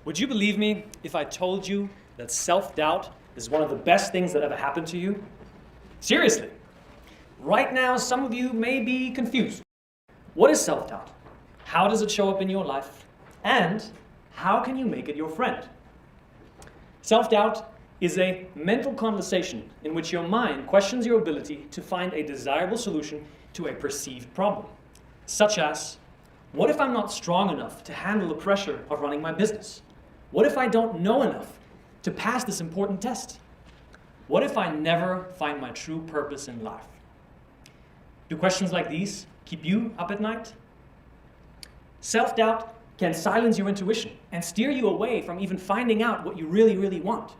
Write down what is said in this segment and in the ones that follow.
Would you believe me if I told you that self-doubt is one of the best things that ever happened to you? Seriously. Right now, some of you may be confused. What is self-doubt? How does it show up in your life? And how can you make it your friend? Self-doubt is a mental conversation in which your mind questions your ability to find a desirable solution to a perceived problem. Such as, what if I'm not strong enough to handle the pressure of running my business? What if I don't know enough to pass this important test? What if I never find my true purpose in life? Do questions like these keep you up at night? Self-doubt can silence your intuition and steer you away from even finding out what you really, really want.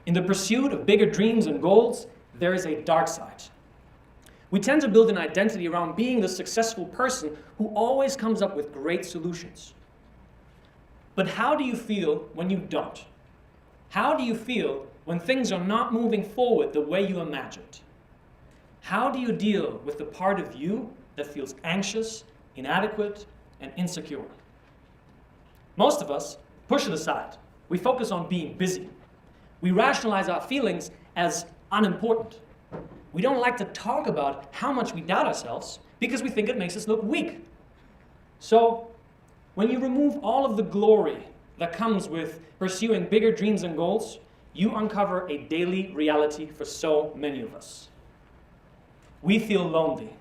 In the pursuit of bigger dreams and goals, there is a dark side. We tend to build an identity around being the successful person who always comes up with great solutions. But how do you feel when you don't? How do you feel when things are not moving forward the way you imagined? How do you deal with the part of you that feels anxious, inadequate, and insecure? Most of us push it aside. We focus on being busy. We rationalize our feelings as unimportant. We don't like to talk about how much we doubt ourselves because we think it makes us look weak. So, when you remove all of the glory that comes with pursuing bigger dreams and goals, you uncover a daily reality for so many of us. We feel lonely.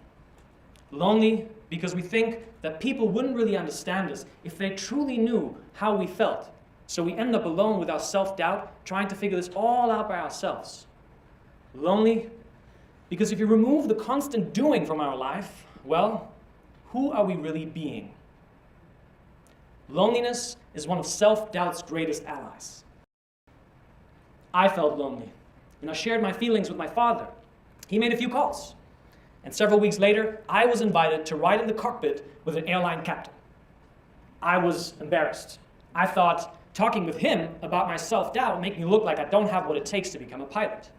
Lonely because we think that people wouldn't really understand us if they truly knew how we felt. So we end up alone with our self-doubt, trying to figure this all out by ourselves. Lonely because if you remove the constant doing from our life, well, who are we really being? Loneliness is one of self-doubt's greatest allies. I felt lonely, and I shared my feelings with my father. He made a few calls, and several weeks later, I was invited to ride in the cockpit with an airline captain. I was embarrassed. I thought talking with him about my self-doubt would make me look like I don't have what it takes to become a pilot.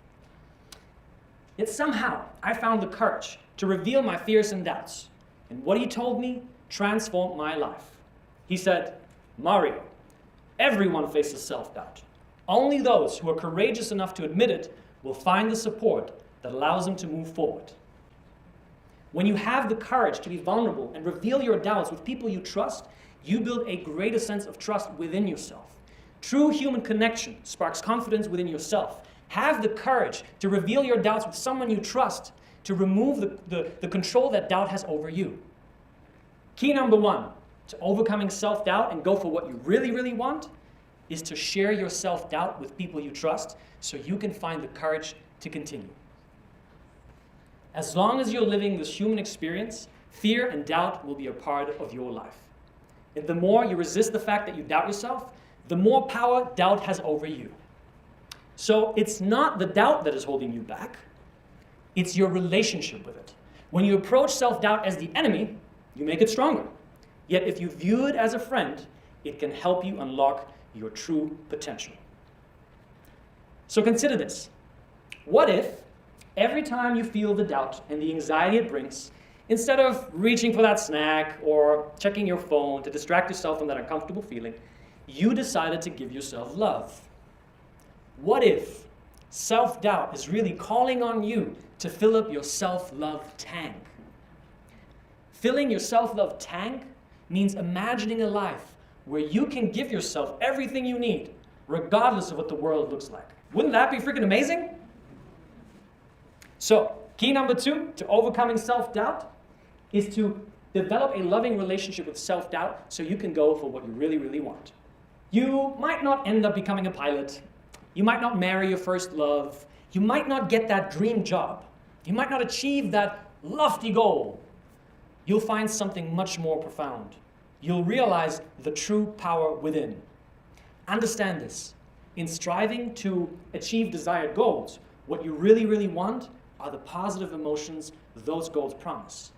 Yet somehow, I found the courage to reveal my fears and doubts, and what he told me transformed my life. He said, "Mario, everyone faces self-doubt. Only those who are courageous enough to admit it will find the support that allows them to move forward." When you have the courage to be vulnerable and reveal your doubts with people you trust, you build a greater sense of trust within yourself. True human connection sparks confidence within yourself. Have the courage to reveal your doubts with someone you trust to remove the control that doubt has over you. Key number one to overcoming self-doubt and go for what you really, really want is to share your self-doubt with people you trust so you can find the courage to continue. As long as you're living this human experience, fear and doubt will be a part of your life. And the more you resist the fact that you doubt yourself, the more power doubt has over you. So it's not the doubt that is holding you back, it's your relationship with it. When you approach self-doubt as the enemy, you make it stronger. Yet if you view it as a friend, it can help you unlock your true potential. So consider this. What if every time you feel the doubt and the anxiety it brings, instead of reaching for that snack or checking your phone to distract yourself from that uncomfortable feeling, you decided to give yourself love? What if self-doubt is really calling on you to fill up your self-love tank? Filling your self-love tank means imagining a life where you can give yourself everything you need, regardless of what the world looks like. Wouldn't that be freaking amazing? So, key number two to overcoming self-doubt is to develop a loving relationship with self-doubt so you can go for what you really, really want. You might not end up becoming a pilot. You might not marry your first love. You might not get that dream job. You might not achieve that lofty goal. You'll find something much more profound. You'll realize the true power within. Understand this. In striving to achieve desired goals, what you really, really want are the positive emotions those goals promise.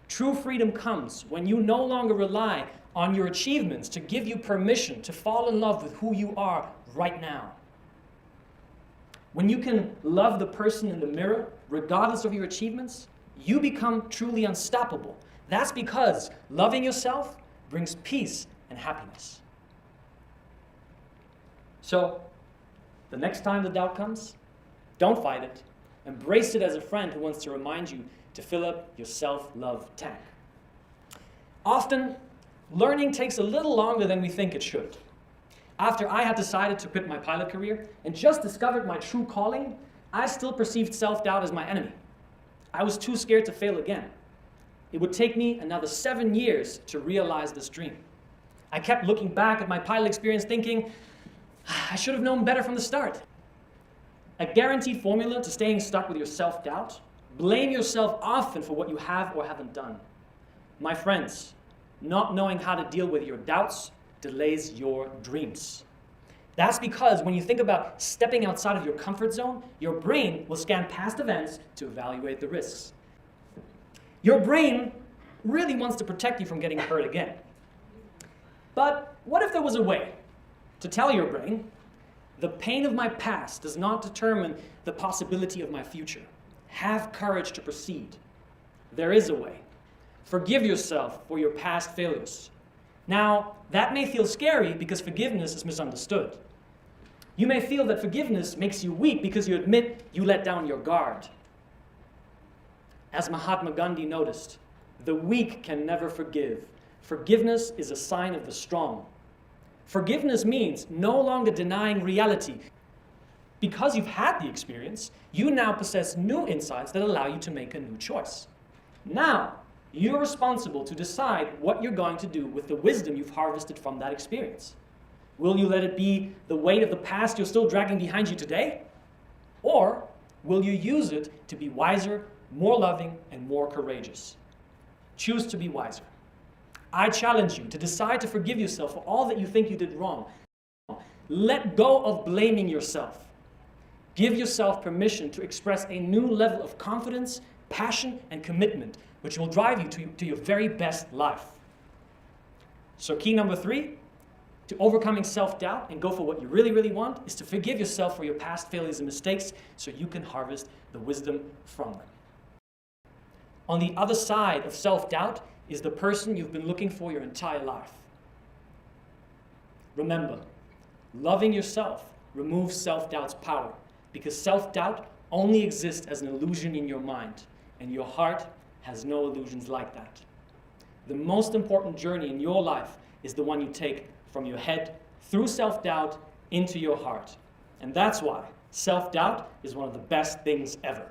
True freedom comes when you no longer rely on your achievements to give you permission to fall in love with who you are right now. When you can love the person in the mirror, regardless of your achievements, you become truly unstoppable. That's because loving yourself brings peace and happiness. So, the next time the doubt comes, don't fight it. Embrace it as a friend who wants to remind you to fill up your self-love tank. Often, learning takes a little longer than we think it should. After I had decided to quit my pilot career and just discovered my true calling, I still perceived self-doubt as my enemy. I was too scared to fail again. It would take me another 7 years to realize this dream. I kept looking back at my pilot experience thinking, I should have known better from the start. A guaranteed formula to staying stuck with your self-doubt: blame yourself often for what you have or haven't done. My friends, not knowing how to deal with your doubts delays your dreams. That's because when you think about stepping outside of your comfort zone, your brain will scan past events to evaluate the risks. Your brain really wants to protect you from getting hurt again. But what if there was a way to tell your brain, the pain of my past does not determine the possibility of my future. Have courage to proceed. There is a way. Forgive yourself for your past failures. Now, that may feel scary because forgiveness is misunderstood. You may feel that forgiveness makes you weak because you admit you let down your guard. As Mahatma Gandhi noticed, the weak can never forgive. Forgiveness is a sign of the strong. Forgiveness means no longer denying reality. Because you've had the experience, you now possess new insights that allow you to make a new choice. Now, you're responsible to decide what you're going to do with the wisdom you've harvested from that experience. Will you let it be the weight of the past you're still dragging behind you today? Or will you use it to be wiser, more loving, and more courageous? Choose to be wiser. I challenge you to decide to forgive yourself for all that you think you did wrong. Let go of blaming yourself. Give yourself permission to express a new level of confidence, passion, and commitment, which will drive you to your very best life. So key number 3, to overcoming self-doubt and go for what you really, really want, is to forgive yourself for your past failures and mistakes so you can harvest the wisdom from them. On the other side of self-doubt is the person you've been looking for your entire life. Remember, loving yourself removes self-doubt's power, because self-doubt only exists as an illusion in your mind, and your heart has no illusions like that. The most important journey in your life is the one you take from your head through self-doubt into your heart. And that's why self-doubt is one of the best things ever.